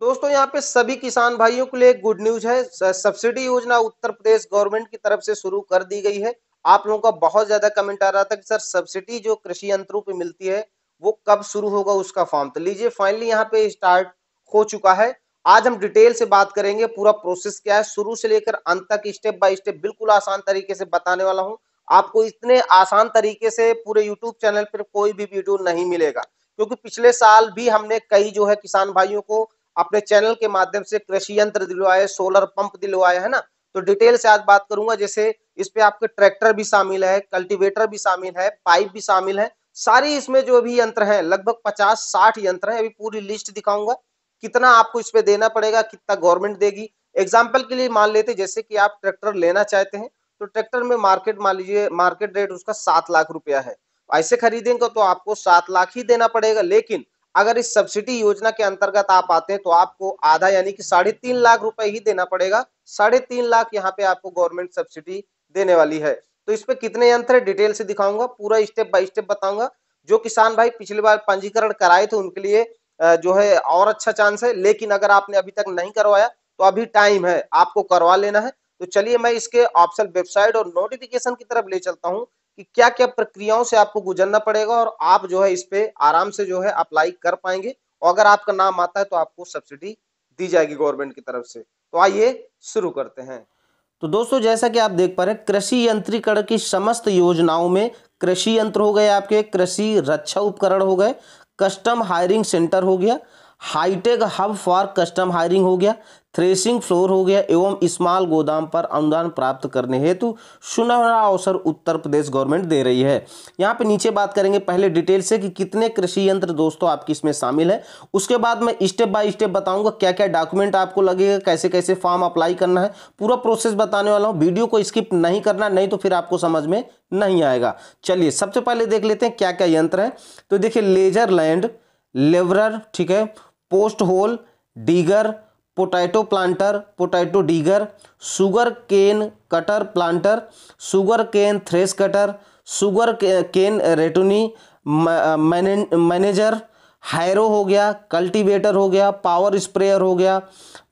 दोस्तों यहाँ पे सभी किसान भाइयों के लिए गुड न्यूज है। सब्सिडी योजना उत्तर प्रदेश गवर्नमेंट की तरफ से शुरू कर दी गई है। आप लोगों का बहुत ज्यादा कमेंट आ रहा था कि सर सब्सिडी जो कृषि यंत्रों पे मिलती है वो कब शुरू होगा उसका फॉर्म। तो लीजिए फाइनली यहाँ पे स्टार्ट हो चुका है। आज हम डिटेल से बात करेंगे, पूरा प्रोसेस क्या है शुरू से लेकर अंत तक स्टेप बाय स्टेप बिल्कुल आसान तरीके से बताने वाला हूँ। आपको इतने आसान तरीके से पूरे यूट्यूब चैनल पर कोई भी वीडियो नहीं मिलेगा, क्योंकि पिछले साल भी हमने कई जो है किसान भाइयों को अपने चैनल के माध्यम से कृषि यंत्र दिलवाए, सोलर पंप दिलवाए, है ना। तो डिटेल से आज बात करूंगा। जैसे इस पे आपके ट्रैक्टर भी शामिल है, कल्टीवेटर भी शामिल है, पाइप भी शामिल है, सारी इसमें जो भी यंत्र है लगभग 50-60 यंत्र है। अभी पूरी लिस्ट दिखाऊंगा कितना आपको इस पे देना पड़ेगा, कितना गवर्नमेंट देगी। एग्जाम्पल के लिए मान लेते जैसे कि आप ट्रैक्टर लेना चाहते हैं तो ट्रैक्टर में मार्केट मान लीजिए मार्केट रेट उसका 7 लाख रुपया है। ऐसे खरीदेंगे तो आपको 7 लाख ही देना पड़ेगा। लेकिन अगर इस सब्सिडी योजना के अंतर्गत आप आते हैं तो आपको आधा यानी कि 3.5 लाख रुपए ही देना पड़ेगा। 3.5 लाख यहाँ पे आपको गवर्नमेंट सब्सिडी देने वाली है। तो इस पे कितने यंत्र है डिटेल से दिखाऊंगा, पूरा स्टेप बाय स्टेप बताऊंगा। जो किसान भाई पिछली बार पंजीकरण कराए थे उनके लिए जो है और अच्छा चांस है। लेकिन अगर आपने अभी तक नहीं करवाया तो अभी टाइम है, आपको करवा लेना है। तो चलिए मैं इसके ऑप्शनल वेबसाइट और नोटिफिकेशन की तरफ ले चलता हूँ कि क्या क्या प्रक्रियाओं से आपको गुजरना पड़ेगा और आप जो है इस पे आराम से जो है अप्लाई कर पाएंगे। और अगर आपका नाम आता है तो आपको सब्सिडी दी जाएगी गवर्नमेंट की तरफ से। तो आइए शुरू करते हैं। तो दोस्तों जैसा कि आप देख पा रहे हैं, कृषि यंत्रीकरण की समस्त योजनाओं में कृषि यंत्र हो गए, आपके कृषि रक्षा उपकरण हो गए, कस्टम हायरिंग सेंटर हो गया, hitech hub for custom hiring हो गया, थ्रेसिंग फ्लोर हो गया एवं स्मॉल गोदाम पर अनुदान प्राप्त करने हेतु सुनहरा अवसर उत्तर प्रदेश गवर्नमेंट दे रही है। यहाँ पे नीचे बात करेंगे पहले डिटेल से कि कितने कृषि यंत्र दोस्तों आपकी इसमें शामिल है। उसके बाद मैं स्टेप बाय स्टेप बताऊंगा क्या क्या डॉक्यूमेंट आपको लगेगा, कैसे कैसे फॉर्म अप्लाई करना है, पूरा प्रोसेस बताने वाला हूँ। वीडियो को स्किप नहीं करना, नहीं तो फिर आपको समझ में नहीं आएगा। चलिए सबसे पहले देख लेते हैं क्या क्या यंत्र है। तो देखिए लेजर लैंड लेवरर, ठीक है, post hole digger, potato planter potato digger, sugar cane cutter planter, sugar cane thresh cutter, sugar cane ratoon manager, harrow हो गया, कल्टीवेटर हो गया, पावर स्प्रेयर हो गया,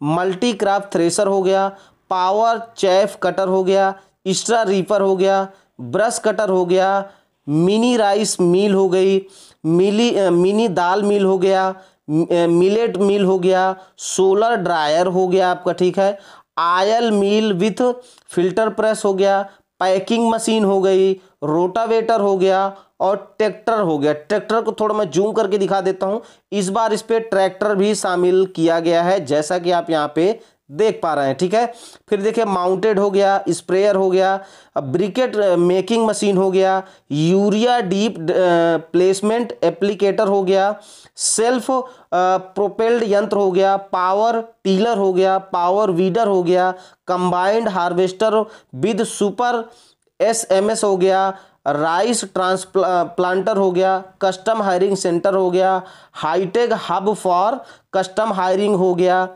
मल्टी क्राफ्ट थ्रेशर हो गया, पावर चैफ कटर हो गया, स्ट्रा रीपर हो गया, ब्रश कटर हो गया, मिनी राइस मिल हो गई, मिनी दाल मिल हो गया, मिलेट मिल हो गया, सोलर ड्रायर हो गया आपका, ठीक है, oil mill with filter press हो गया, पैकिंग मशीन हो गई, रोटावेटर हो गया और ट्रैक्टर हो गया। ट्रैक्टर को थोड़ा मैं जूम करके दिखा देता हूं। इस बार इस पे ट्रैक्टर भी शामिल किया गया है जैसा कि आप यहां पे देख पा रहे हैं, ठीक है। फिर देखिए माउंटेड हो गया, स्प्रेयर हो गया, ब्रिकेट मेकिंग मशीन हो गया, यूरिया डीप प्लेसमेंट एप्लीकेटर हो गया, सेल्फ प्रोपेल्ड यंत्र हो गया, पावर टीलर हो गया, पावर वीडर हो गया, combined harvester with super SMS हो गया, राइस ट्रांसप्लांटर हो गया, कस्टम हायरिंग सेंटर हो गया, hitech hub for custom hiring हो गया।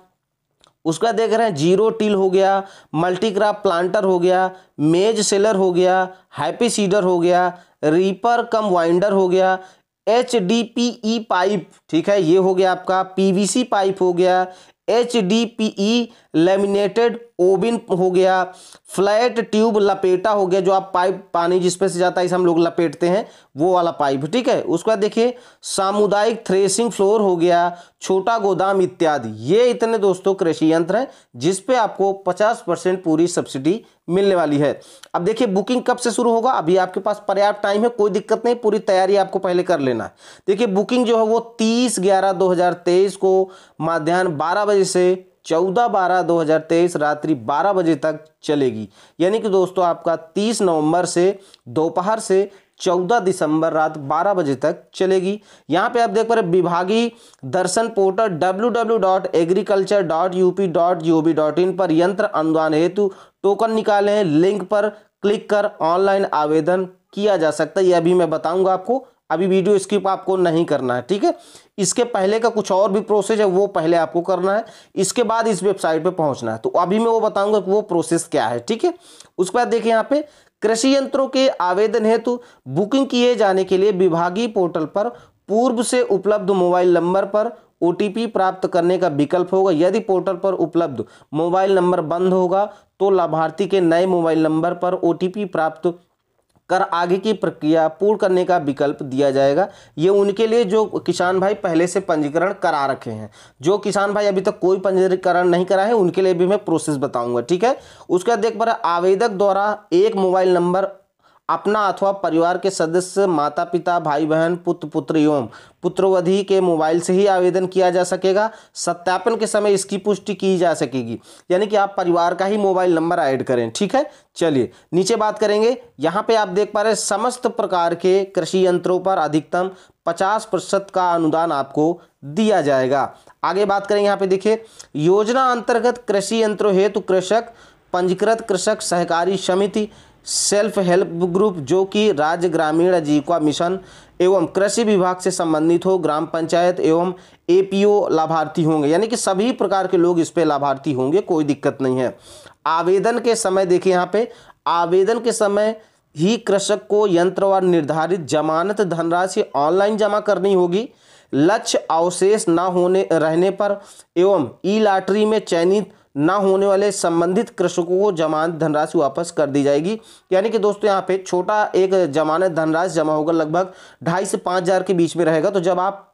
उसका देख रहे हैं जीरो टिल हो गया, मल्टीक्राफ्ट प्लांटर हो गया, मेज सेलर हो गया, हैप्पी सीडर हो गया, रीपर कम वाइंडर हो गया, HDPE पाइप, ठीक है, ये हो गया आपका, PVC पाइप हो गया, HDPE लेमिनेटेड ओबिन हो गया, फ्लैट ट्यूब लपेटा हो गया, जो आप पाइप पानी जिसपे से जाता है इसे हम लोग लपेटते हैं वो वाला पाइप, ठीक है। उसके बाद देखिए सामुदायिक थ्रेसिंग फ्लोर हो गया, छोटा गोदाम इत्यादि। ये इतने दोस्तों कृषि यंत्र हैं जिसपे आपको 50% पूरी सब्सिडी मिलने वाली है। अब देखिए बुकिंग कब से शुरू होगा, अभी आपके पास पर्याप्त टाइम है, कोई दिक्कत नहीं, पूरी तैयारी आपको पहले कर लेना है। देखिए बुकिंग जो है वो 30/11/2023 को मध्याह्न 12 बजे से 14/12/2023 रात्रि 12 बजे तक चलेगी। यानी कि दोस्तों आपका 30 नवंबर से दोपहर से 14 दिसंबर रात 12 बजे तक चलेगी। यहाँ पे आप देख पा रहे विभागीय दर्शन पोर्टल www.agriculture.up.gov.in पर यंत्र अनुदान हेतु टोकन निकाले हैं, लिंक पर क्लिक कर ऑनलाइन आवेदन किया जा सकता है। ये अभी मैं बताऊंगा आपको, अभी वीडियो स्किप आपको नहीं करना है, ठीक है। इसके पहले का कुछ और भी प्रोसेस है वो पहले आपको करना है, इसके बाद इस वेबसाइट पे पहुंचना है। तो अभी मैं वो बताऊंगा कि वो प्रोसेस क्या है, ठीक है। उसके बाद देखिए यहाँ पे कृषि यंत्रों के आवेदन हेतु बुकिंग किए जाने के लिए विभागीय पोर्टल पर पूर्व से उपलब्ध मोबाइल नंबर पर ओटीपी प्राप्त करने का विकल्प होगा। यदि पोर्टल पर उपलब्ध मोबाइल नंबर बंद होगा तो लाभार्थी के नए मोबाइल नंबर पर ओटीपी प्राप्त कर आगे की प्रक्रिया पूर्ण करने का विकल्प दिया जाएगा। ये उनके लिए जो किसान भाई पहले से पंजीकरण करा रखे हैं। जो किसान भाई अभी तक कोई पंजीकरण नहीं करा है उनके लिए भी मैं प्रोसेस बताऊंगा, ठीक है। उसका देख पर आवेदक द्वारा एक मोबाइल नंबर अपना अथवा परिवार के सदस्य, माता पिता, भाई बहन, पुत्र पुत्री एवं पुत्रवधि के मोबाइल से ही आवेदन किया जा सकेगा। सत्यापन के समय इसकी पुष्टि की जा सकेगी, यानी कि आप परिवार का ही मोबाइल नंबर ऐड करें, ठीक है। चलिए नीचे बात करेंगे। यहाँ पे आप देख पा रहे हैं समस्त प्रकार के कृषि यंत्रों पर अधिकतम 50% का अनुदान आपको दिया जाएगा। आगे बात करेंगे। यहाँ पे देखिए, योजना अंतर्गत कृषि यंत्रों हेतु कृषक, पंजीकृत कृषक सहकारी समिति, सेल्फ हेल्प ग्रुप जो कि राज्य ग्रामीण आजीविका मिशन एवं कृषि विभाग से संबंधित हो, ग्राम पंचायत एवं एपीओ लाभार्थी होंगे, यानी कि सभी प्रकार के लोग इस पे लाभार्थी होंगे, कोई दिक्कत नहीं है। आवेदन के समय देखिए, यहाँ पे आवेदन के समय ही कृषक को यंत्र और निर्धारित जमानत धनराशि ऑनलाइन जमा करनी होगी। लक्ष्य अवशेष न होने रहने पर एवं ई लॉटरी में चयनित ना होने वाले संबंधित कृषकों को जमानत धनराशि वापस कर दी जाएगी। यानी कि दोस्तों यहाँ पे छोटा एक जमानत धनराशि जमा होगा, लगभग 2,500 से 5,000 के बीच में रहेगा। तो जब आप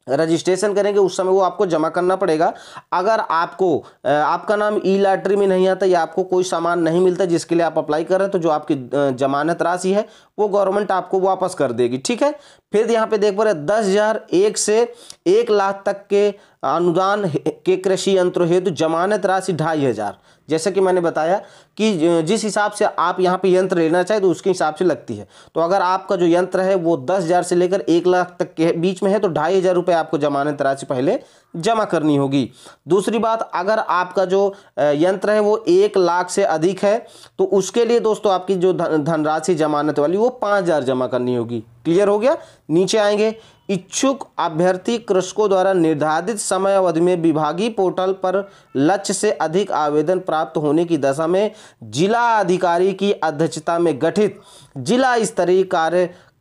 रजिस्ट्रेशन करेंगे उस समय वो आपको जमा करना पड़ेगा। अगर आपको आपका नाम ई लॉटरी में नहीं आता या आपको कोई सामान नहीं मिलता जिसके लिए आप अप्लाई कर रहे हैं, तो जो आपकी जमानत राशि है वो गवर्नमेंट आपको वापस कर देगी, ठीक है। फिर यहाँ पे देख पा रहे 10,000 1 से 1 लाख तक के अनुदान के कृषि यंत्रों हेतु जमानत राशि 2,500। जैसे कि मैंने बताया कि जिस हिसाब से आप यहाँ पे यंत्र लेना चाहे तो उसके हिसाब से लगती है। तो अगर आपका जो यंत्र है वो 10,000 से लेकर 1 लाख तक के बीच में है तो 2,500 रुपये आपको जमानत राशि पहले जमा करनी होगी। दूसरी बात, अगर आपका जो यंत्र है वो 1 लाख से अधिक है तो उसके लिए दोस्तों आपकी जो धनराशि जमानत वाली वो 5,000 जमा करनी होगी। क्लियर हो गया। नीचे आएंगे। इच्छुक अभ्यर्थी कृषकों द्वारा निर्धारित समय अवधि में विभागीय पोर्टल पर लक्ष्य से अधिक आवेदन प्राप्त होने की दशा में जिला अधिकारी की अध्यक्षता में गठित जिला स्तरीय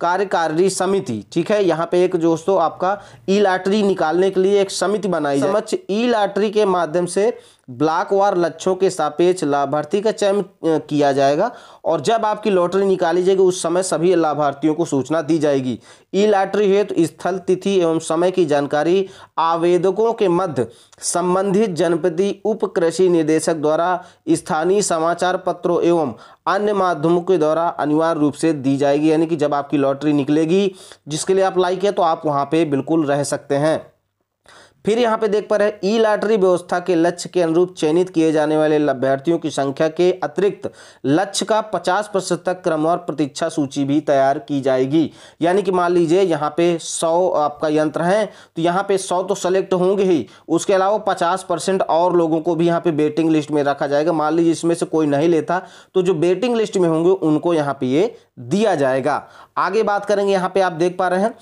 कार्यकारिणी समिति, ठीक है। यहाँ पे एक दोस्तों आपका ई लॉटरी निकालने के लिए एक समिति बनाई जाए। समक्ष ई लॉटरी के माध्यम से ब्लॉकवार लक्ष्यों के सापेक्ष लाभार्थी का चयन किया जाएगा और जब आपकी लॉटरी निकाली जाएगी उस समय सभी लाभार्थियों को सूचना दी जाएगी। ई लॉटरी हेतु स्थल, तिथि एवं समय की जानकारी आवेदकों के मध्य संबंधित जनपदीय उप कृषि निदेशक द्वारा स्थानीय समाचार पत्रों एवं अन्य माध्यमों के द्वारा अनिवार्य रूप से दी जाएगी। यानी कि जब आपकी लॉटरी निकलेगी जिसके लिए आप लाइक है तो आप वहां पे बिल्कुल रह सकते हैं। फिर यहाँ पे देख पा रहे हैं ई लॉटरी व्यवस्था के लक्ष्य के अनुरूप चयनित किए जाने वाले लाभार्थियों की संख्या के अतिरिक्त लक्ष्य का 50% तक क्रमवार प्रतीक्षा सूची भी तैयार की जाएगी। यानी कि मान लीजिए यहाँ पे 100 आपका यंत्र है तो यहाँ पे 100 तो सेलेक्ट होंगे ही, उसके अलावा 50% और लोगों को भी यहाँ पे वेटिंग लिस्ट में रखा जाएगा। मान लीजिए इसमें से कोई नहीं लेता तो जो वेटिंग लिस्ट में होंगे उनको यहाँ पे ये दिया जाएगा। आगे बात करेंगे। यहाँ पे आप देख पा रहे हैं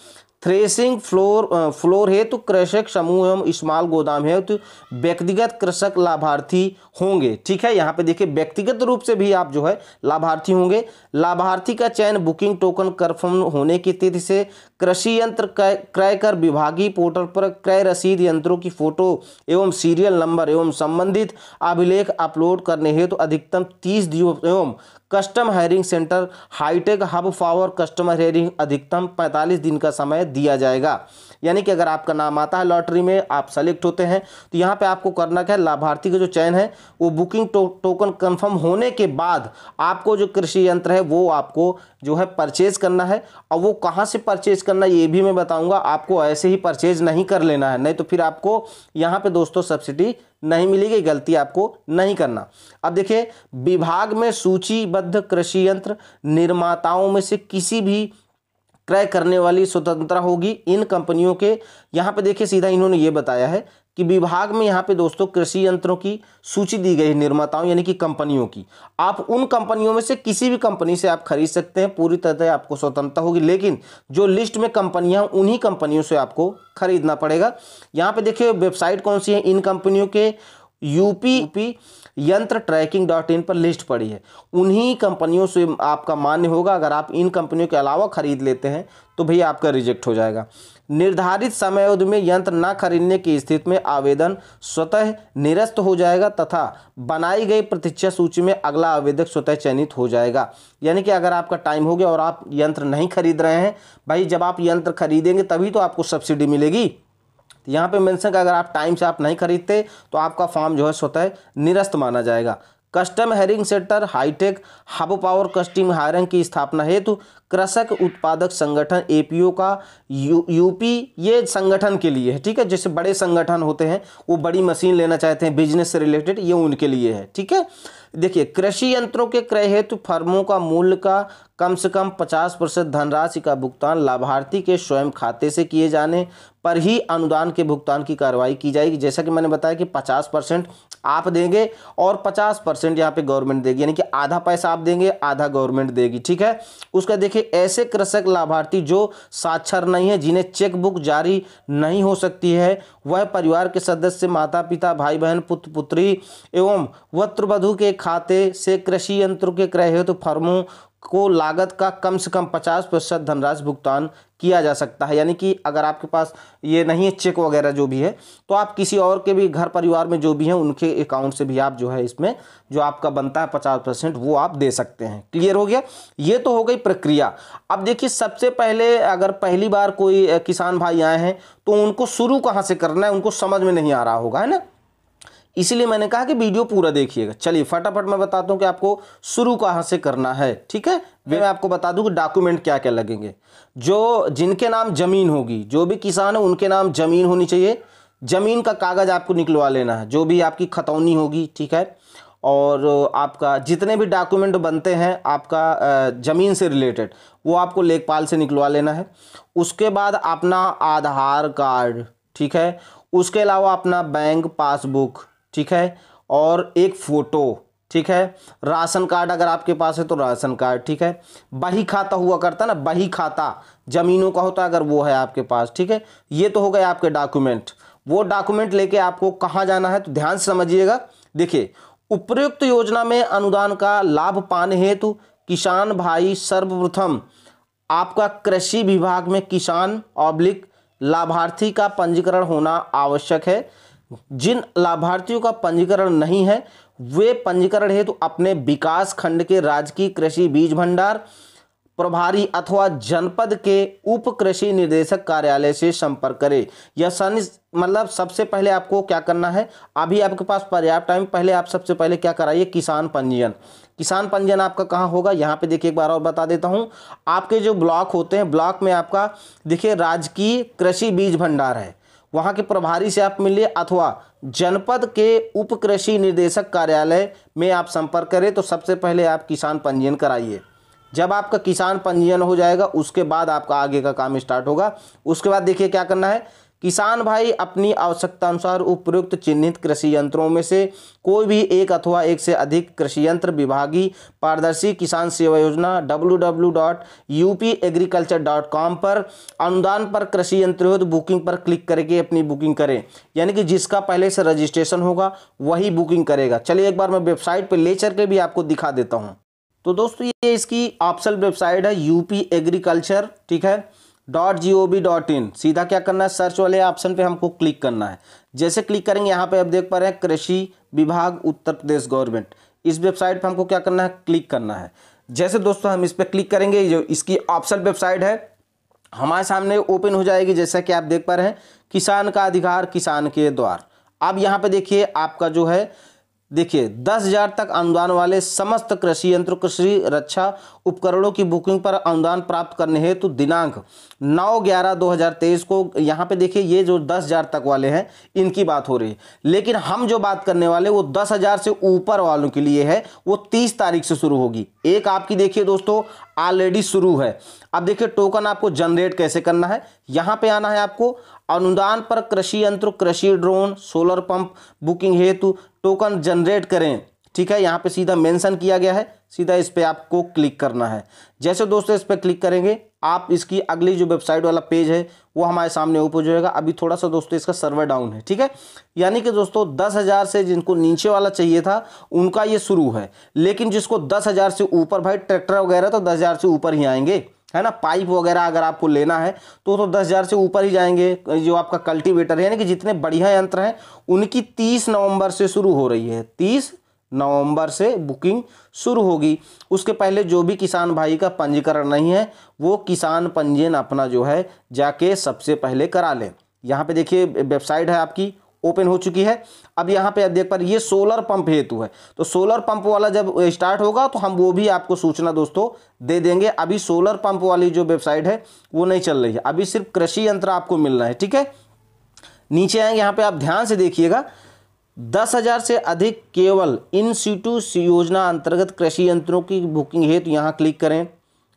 थ्रेसिंग फ्लोर हेतु कृषक समूह एवं स्मॉल गोदाम हेतु व्यक्तिगत कृषक लाभार्थी होंगे, ठीक है। यहाँ पे देखिए व्यक्तिगत रूप से भी आप जो है लाभार्थी होंगे। लाभार्थी का चयन बुकिंग टोकन कंफर्म होने की तिथि से कृषि यंत्र क्रय कर विभागीय पोर्टल पर क्रय रसीद, यंत्रों की फोटो एवं सीरियल नंबर एवं संबंधित अभिलेख अपलोड करने हेतु अधिकतम 30 दिवस एवं custom hiring centre hitech hub for customer hiring अधिकतम 45 दिन का समय दिया जाएगा। यानी कि अगर आपका नाम आता है लॉटरी में, आप सेलेक्ट होते हैं तो यहाँ पे आपको करना क्या है, लाभार्थी का जो चयन है वो बुकिंग टोकन कंफर्म होने के बाद आपको जो कृषि यंत्र है वो आपको जो है परचेज करना है। और वो कहाँ से परचेज करना ये भी मैं बताऊंगा। आपको ऐसे ही परचेज नहीं कर लेना है, नहीं तो फिर आपको यहाँ पे दोस्तों सब्सिडी नहीं मिलेगी। गलती आपको नहीं करना। अब देखिए विभाग में सूचीबद्ध कृषि यंत्र निर्माताओं में से किसी भी क्रय करने वाली स्वतंत्रता होगी। इन कंपनियों के यहाँ पे देखिए सीधा इन्होंने ये बताया है कि विभाग में यहाँ पे दोस्तों कृषि यंत्रों की सूची दी गई है निर्माताओं यानी कि कंपनियों की। आप उन कंपनियों में से किसी भी कंपनी से आप खरीद सकते हैं, पूरी तरह आपको स्वतंत्रता होगी, लेकिन जो लिस्ट में कंपनियां उन्हीं कंपनियों से आपको खरीदना पड़ेगा। यहाँ पे देखिए वेबसाइट कौन सी है इन कंपनियों के, यूपी यंत्र ट्रैकिंग.in पर लिस्ट पड़ी है। उन्हीं कंपनियों से आपका मान्य होगा। अगर आप इन कंपनियों के अलावा खरीद लेते हैं तो भैया आपका रिजेक्ट हो जाएगा। निर्धारित समयावधि में यंत्र न खरीदने की स्थिति में आवेदन स्वतः निरस्त हो जाएगा तथा बनाई गई प्रतीक्षा सूची में अगला आवेदक स्वतः चयनित हो जाएगा। यानी कि अगर आपका टाइम हो गया और आप यंत्र नहीं खरीद रहे हैं, भाई जब आप यंत्र खरीदेंगे तभी तो आपको सब्सिडी मिलेगी। यहाँ पे मेंशन का अगर आप टाइम से आप नहीं खरीदते तो आपका फॉर्म जो है स्वतः निरस्त माना जाएगा। Custom hiring centre hitech hub power custom hiring की स्थापना हेतु कृषक उत्पादक संगठन एपीओ का यूपी ये संगठन के लिए है, ठीक है। जैसे बड़े संगठन होते हैं वो बड़ी मशीन लेना चाहते हैं बिजनेस से रिलेटेड, ये उनके लिए है, ठीक है। देखिए, कृषि यंत्रों के क्रय हेतु फर्मों का मूल्य का कम से कम 50% धनराशि का भुगतान लाभार्थी के स्वयं खाते से किए जाने पर ही अनुदान के भुगतान की कार्रवाई की जाएगी। जैसा कि मैंने बताया कि 50% आप देंगे और 50% यहाँ पे गवर्नमेंट देगी, यानी कि आधा पैसा आप देंगे आधा गवर्नमेंट देगी, ठीक है। उसका देखिए, ऐसे कृषक लाभार्थी जो साक्षर नहीं है, जिन्हें चेक बुक जारी नहीं हो सकती है, वह परिवार के सदस्य माता पिता भाई बहन पुत्र पुत्री एवं वत्रवधु के खाते से कृषि यंत्रों के क्रय हेतु फर्मों को लागत का कम से कम 50% धनराशि भुगतान किया जा सकता है। यानी कि अगर आपके पास ये नहीं है चेक वगैरह जो भी है, तो आप किसी और के भी घर परिवार में जो भी हैं उनके अकाउंट से भी आप जो है इसमें जो आपका बनता है 50% वो आप दे सकते हैं। क्लियर हो गया? ये तो हो गई प्रक्रिया। अब देखिए, सबसे पहले अगर पहली बार कोई किसान भाई आए हैं तो उनको शुरू कहाँ से करना है, उनको समझ में नहीं आ रहा होगा, है ना। इसीलिए मैंने कहा कि वीडियो पूरा देखिएगा। चलिए फटाफट मैं बताता हूं कि आपको शुरू कहां से करना है, ठीक है। मैं आपको बता दूं कि डॉक्यूमेंट क्या क्या लगेंगे। जो जिनके नाम जमीन होगी, जो भी किसान है उनके नाम जमीन होनी चाहिए। जमीन का कागज आपको निकलवा लेना है, जो भी आपकी खतौनी होगी, ठीक है। और आपका जितने भी डॉक्यूमेंट बनते हैं आपका ज़मीन से रिलेटेड, वो आपको लेखपाल से निकलवा लेना है। उसके बाद अपना आधार कार्ड, ठीक है। उसके अलावा अपना बैंक पासबुक, ठीक है, और एक फ़ोटो, ठीक है। राशन कार्ड अगर आपके पास है तो राशन कार्ड, ठीक है। बही खाता हुआ करता ना, बही खाता ज़मीनों का होता है अगर वो है आपके पास, ठीक है। ये तो हो गए आपके डॉक्यूमेंट। वो डॉक्यूमेंट लेके आपको कहाँ जाना है तो ध्यान से समझिएगा। देखिए, उपयुक्त योजना में अनुदान का लाभ पाने हेतु किसान भाई सर्वप्रथम आपका कृषि विभाग में किसान ऑब्लिक लाभार्थी का पंजीकरण होना आवश्यक है। जिन लाभार्थियों का पंजीकरण नहीं है वे पंजीकरण हेतु अपने विकास खंड के राजकीय कृषि बीज भंडार प्रभारी अथवा जनपद के उप कृषि निर्देशक कार्यालय से संपर्क करें। यह मतलब सबसे पहले आपको क्या करना है, अभी आपके पास पर्याप्त टाइम, पहले आप सबसे पहले क्या कराइए, किसान पंजीयन। किसान पंजीयन आपका कहाँ होगा, यहाँ पे देखिए एक बार और बता देता हूँ। आपके जो ब्लॉक होते हैं, ब्लॉक में आपका देखिए राजकीय कृषि बीज भंडार है, वहाँ के प्रभारी से आप मिलिए अथवा जनपद के उप कृषि निर्देशक कार्यालय में आप संपर्क करें। तो सबसे पहले आप किसान पंजीयन कराइए। जब आपका किसान पंजीयन हो जाएगा उसके बाद आपका आगे का काम स्टार्ट होगा। उसके बाद देखिए क्या करना है, किसान भाई अपनी आवश्यकता अनुसार उपयुक्त चिन्हित कृषि यंत्रों में से कोई भी एक अथवा एक से अधिक कृषि यंत्र विभागीय पारदर्शी किसान सेवा योजना www.upagriculture.com पर अनुदान पर कृषि यंत्र बुकिंग पर क्लिक करके अपनी बुकिंग करें। यानी कि जिसका पहले से रजिस्ट्रेशन होगा वही बुकिंग करेगा। चलिए एक बार मैं वेबसाइट पर ले चल के भी आपको दिखा देता हूँ। तो दोस्तों ये इसकी ऑफिशियल वेबसाइट है UPAgriculture, ठीक है, .gov.in। सीधा क्या करना है, सर्च वाले ऑप्शन पे हमको क्लिक करना है। जैसे क्लिक करेंगे यहाँ पे आप देख पा रहे हैं कृषि विभाग उत्तर प्रदेश गवर्नमेंट। इस वेबसाइट पे हमको क्या करना है, क्लिक करना है। जैसे दोस्तों हम इस पर क्लिक करेंगे, जो इसकी ऑफिशियल वेबसाइट है हमारे सामने ओपन हो जाएगी। जैसा कि आप देख पा रहे हैं, किसान का अधिकार किसान के द्वार। अब यहाँ पे देखिए आपका जो है, देखिए 10,000 तक अनुदान वाले समस्त कृषि यंत्र कृषि रक्षा उपकरणों की बुकिंग पर अनुदान प्राप्त करने हेतु दिनांक 9/11/2023 को यहाँ पे देखिए ये जो 10,000 तक वाले हैं इनकी बात हो रही है। लेकिन हम जो बात करने वाले वो 10,000 से ऊपर वालों के लिए है, वो 30 तारीख से शुरू होगी। एक आपकी देखिए दोस्तों ऑलरेडी शुरू है। अब देखिए टोकन आपको जनरेट कैसे करना है, यहाँ पे आना है आपको। अनुदान पर कृषि यंत्र कृषि ड्रोन सोलर पंप बुकिंग हेतु टोकन जनरेट करें, ठीक है। यहाँ पे सीधा मेंशन किया गया है, सीधा इस पे आपको क्लिक करना है। जैसे दोस्तों इस पे क्लिक करेंगे आप इसकी अगली जो वेबसाइट वाला पेज है वो हमारे सामने ओपन हो जाएगा। अभी थोड़ा सा दोस्तों इसका सर्वर डाउन है, ठीक है। यानी कि दोस्तों 10,000 से जिनको नीचे वाला चाहिए था उनका ये शुरू है, लेकिन जिसको 10,000 से ऊपर, भाई ट्रैक्टर वगैरह तो 10,000 से ऊपर ही आएंगे, है ना। पाइप वगैरह अगर आपको लेना है तो 10,000 से ऊपर ही जाएंगे। जो आपका कल्टीवेटर है, यानी कि जितने बढ़िया यंत्र हैं उनकी 30 नवंबर से शुरू हो रही है, 30 नवंबर से बुकिंग शुरू होगी। उसके पहले जो भी किसान भाई का पंजीकरण नहीं है वो किसान पंजीयन अपना जो है जाके सबसे पहले करा लें। यहाँ पे देखिए वेबसाइट है आपकी ओपन हो चुकी है। अब यहाँ पे आप देख पा रहे ये सोलर पंप हेतु है, तो सोलर पंप वाला जब स्टार्ट होगा तो हम वो भी आपको सूचना दोस्तों दे देंगे। अभी सोलर पंप वाली जो वेबसाइट है वो नहीं चल रही है, अभी सिर्फ कृषि यंत्र आपको मिलना है, ठीक है। नीचे आएंगे, यहाँ पे आप ध्यान से देखिएगा 10,000 से अधिक केवल इन सीटू योजना अंतर्गत कृषि यंत्रों की बुकिंग है, तो यहाँ क्लिक करें,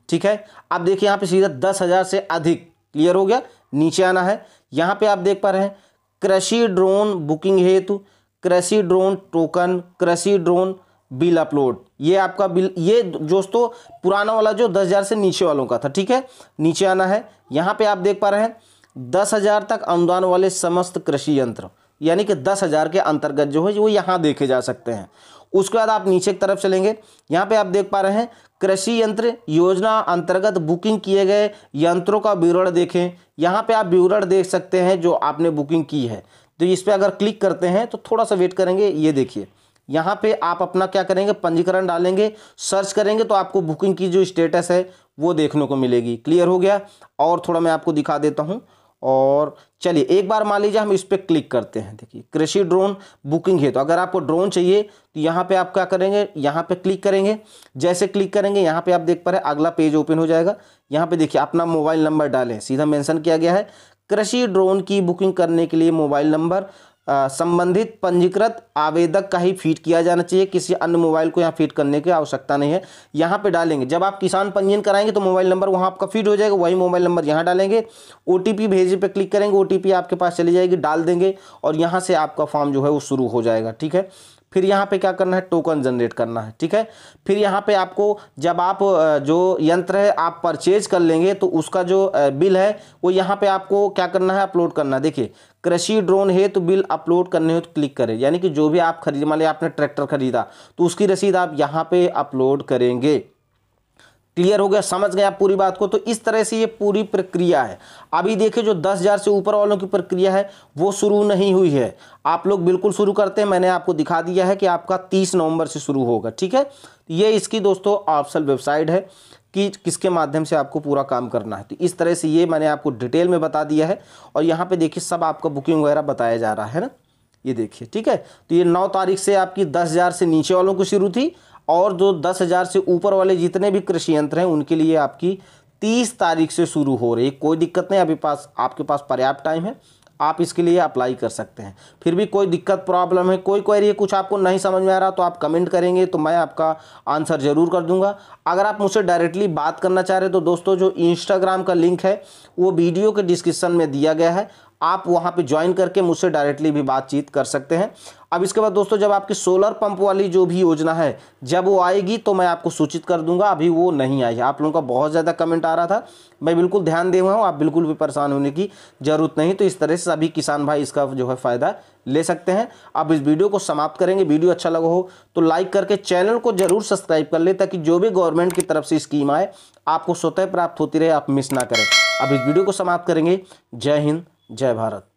ठीक है। आप देखिए यहाँ पे सीधा 10,000 से अधिक, क्लियर हो गया। नीचे आना है, यहाँ पे आप देख पा रहे हैं कृषि ड्रोन बुकिंग हेतु, कृषि ड्रोन टोकन, कृषि ड्रोन बिल अपलोड। ये आपका बिल, ये दोस्तों पुराना वाला जो 10,000 से नीचे वालों का था, ठीक है। नीचे आना है, यहाँ पे आप देख पा रहे हैं 10,000 तक अनुदान वाले समस्त कृषि यंत्र, यानी कि 10,000 के अंतर्गत जो है वो यहाँ देखे जा सकते हैं। उसके बाद आप नीचे की तरफ चलेंगे, यहाँ पे आप देख पा रहे हैं कृषि यंत्र योजना अंतर्गत बुकिंग किए गए यंत्रों का विवरण देखें। यहाँ पे आप विवरण देख सकते हैं जो आपने बुकिंग की है। तो इस पर अगर क्लिक करते हैं तो थोड़ा सा वेट करेंगे, ये देखिए यहाँ पे आप अपना क्या करेंगे, पंजीकरण डालेंगे, सर्च करेंगे तो आपको बुकिंग की जो स्टेटस है वो देखने को मिलेगी। क्लियर हो गया। और थोड़ा मैं आपको दिखा देता हूँ, और चलिए एक बार मान लीजिए हम इस पर क्लिक करते हैं। देखिए कृषि ड्रोन बुकिंग है, तो अगर आपको ड्रोन चाहिए तो यहाँ पे आप क्या करेंगे, यहाँ पे क्लिक करेंगे। जैसे क्लिक करेंगे यहाँ पे आप देख पा रहे हैं अगला पेज ओपन हो जाएगा। यहाँ पे देखिए अपना मोबाइल नंबर डालें, सीधा मेंशन किया गया है कृषि ड्रोन की बुकिंग करने के लिए मोबाइल नंबर संबंधित पंजीकृत आवेदक का ही फीड किया जाना चाहिए, किसी अन्य मोबाइल को यहाँ फीड करने की आवश्यकता नहीं है। यहाँ पे डालेंगे, जब आप किसान पंजीयन कराएंगे तो मोबाइल नंबर वहाँ आपका फीड हो जाएगा, वही मोबाइल नंबर यहाँ डालेंगे। OTP भेजे पे क्लिक करेंगे, OTP आपके पास चली जाएगी, डाल देंगे और यहाँ से आपका फॉर्म जो है वो शुरू हो जाएगा, ठीक है। फिर यहाँ पे क्या करना है, टोकन जनरेट करना है, ठीक है। फिर यहाँ पे आपको जब आप जो यंत्र है आप परचेज कर लेंगे तो उसका जो बिल है वो यहाँ पे आपको क्या करना है, अपलोड करना है। देखिए कृषि ड्रोन है तो बिल अपलोड करने हो तो क्लिक करें, यानी कि जो भी आप खरीद, मान लिया आपने ट्रैक्टर खरीदा तो उसकी रसीद आप यहाँ पे अपलोड करेंगे। क्लियर हो गया, समझ गए आप पूरी बात को। तो इस तरह से ये पूरी प्रक्रिया है। अभी देखिए जो 10,000 से ऊपर वालों की प्रक्रिया है वो शुरू नहीं हुई है, आप लोग बिल्कुल शुरू करते हैं। मैंने आपको दिखा दिया है कि आपका 30 नवंबर से शुरू होगा, ठीक है। ये इसकी दोस्तों ऑफिशियल वेबसाइट है कि किसके माध्यम से आपको पूरा काम करना है। तो इस तरह से ये मैंने आपको डिटेल में बता दिया है, और यहाँ पे देखिए सब आपका बुकिंग वगैरह बताया जा रहा है ना, ये देखिए, ठीक है। तो ये 9 तारीख से आपकी 10,000 से नीचे वालों को शुरू थी, और जो 10,000 से ऊपर वाले जितने भी कृषि यंत्र हैं उनके लिए आपकी 30 तारीख से शुरू हो रही है। कोई दिक्कत नहीं, अभी आपके पास पर्याप्त टाइम है, आप इसके लिए अप्लाई कर सकते हैं। फिर भी कोई दिक्कत प्रॉब्लम है, कोई क्वेरी है, कुछ आपको नहीं समझ में आ रहा तो आप कमेंट करेंगे तो मैं आपका आंसर जरूर कर दूंगा। अगर आप मुझसे डायरेक्टली बात करना चाह रहे हैं तो दोस्तों जो इंस्टाग्राम का लिंक है वो वीडियो के डिस्क्रिप्शन में दिया गया है, आप वहां पे ज्वाइन करके मुझसे डायरेक्टली भी बातचीत कर सकते हैं। अब इसके बाद दोस्तों जब आपकी सोलर पंप वाली जो भी योजना है जब वो आएगी तो मैं आपको सूचित कर दूंगा। अभी वो नहीं आई है, आप लोगों का बहुत ज़्यादा कमेंट आ रहा था, मैं बिल्कुल ध्यान दे हुआ हूँ, आप बिल्कुल भी परेशान होने की ज़रूरत नहीं। तो इस तरह से सभी किसान भाई इसका जो है फ़ायदा ले सकते हैं। अब इस वीडियो को समाप्त करेंगे। वीडियो अच्छा लगा हो तो लाइक करके चैनल को जरूर सब्सक्राइब कर ले, ताकि जो भी गवर्नमेंट की तरफ से स्कीम आए आपको स्वतः प्राप्त होती रहे, आप मिस ना करें। अब इस वीडियो को समाप्त करेंगे। जय हिंद, जय भारत।